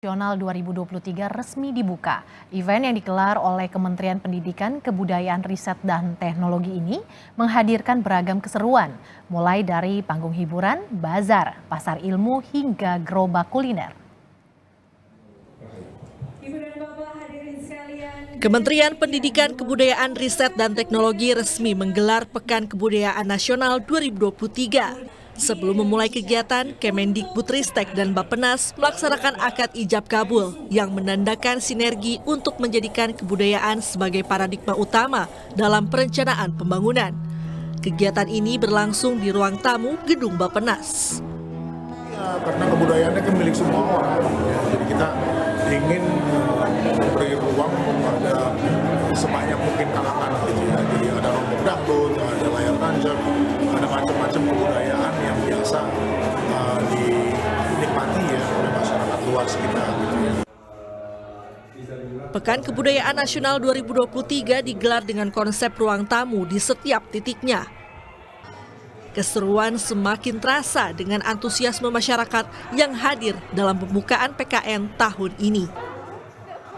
Nasional 2023 resmi dibuka. Event yang digelar oleh Kementerian Pendidikan, Kebudayaan, Riset, dan Teknologi ini menghadirkan beragam keseruan, mulai dari panggung hiburan, bazar, pasar ilmu, hingga gerobak kuliner. Kementerian Pendidikan, Kebudayaan, Riset, dan Teknologi resmi menggelar Pekan Kebudayaan Nasional 2023. Sebelum memulai kegiatan, Kemendikbudristek dan Bappenas melaksanakan akad ijab kabul yang menandakan sinergi untuk menjadikan kebudayaan sebagai paradigma utama dalam perencanaan pembangunan. Kegiatan ini berlangsung di ruang tamu Gedung Bappenas. Ya, karena kebudayaannya kan milik semua orang, jadi kita ingin memberi ruang kepada sebanyak mungkin kalangan gitu ya. Jadi ada rombong dangdut, ada layar tancap, ada macam-macam kebudayaan yang biasa dinikmati ya oleh masyarakat luas kita gitu ya. Pekan Kebudayaan Nasional 2023 digelar dengan konsep ruang tamu di setiap titiknya. Keseruan semakin terasa dengan antusiasme masyarakat yang hadir dalam pembukaan PKN tahun ini.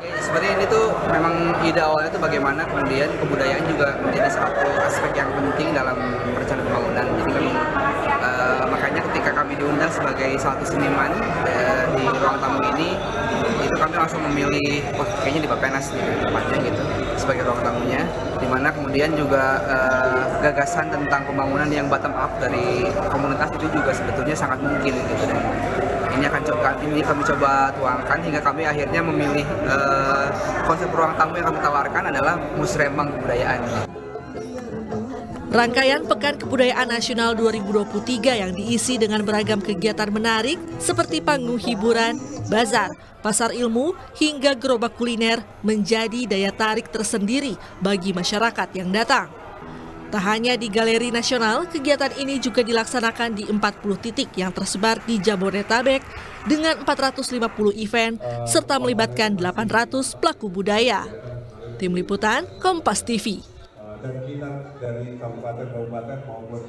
Sebenarnya ini tuh memang ide awalnya tuh bagaimana kemudian kebudayaan juga menjadi satu aspek yang penting dalam perencanaan pembangunan. Jadi memang makanya ketika kami diundang sebagai satu seniman di ruang tamu ini, itu kami langsung memilih, kayaknya di Bappenas nih tempatnya gitu sebagai ruang tamunya. Dimana kemudian juga gagasan tentang pembangunan yang bottom up dari komunitas itu juga sebetulnya sangat mungkin gitu. Dan ini kami coba tuangkan hingga kami akhirnya memilih konsep ruang tamu yang kami tawarkan adalah musrembang kebudayaan. Rangkaian Pekan Kebudayaan Nasional 2023 yang diisi dengan beragam kegiatan menarik seperti panggung hiburan, bazar, pasar ilmu, hingga gerobak kuliner menjadi daya tarik tersendiri bagi masyarakat yang datang. Tak hanya di Galeri Nasional, kegiatan ini juga dilaksanakan di 40 titik yang tersebar di Jabodetabek dengan 450 event serta melibatkan 800 pelaku budaya. Tim Liputan, Kompas TV. Dan minat dari kabupaten-kabupaten maupun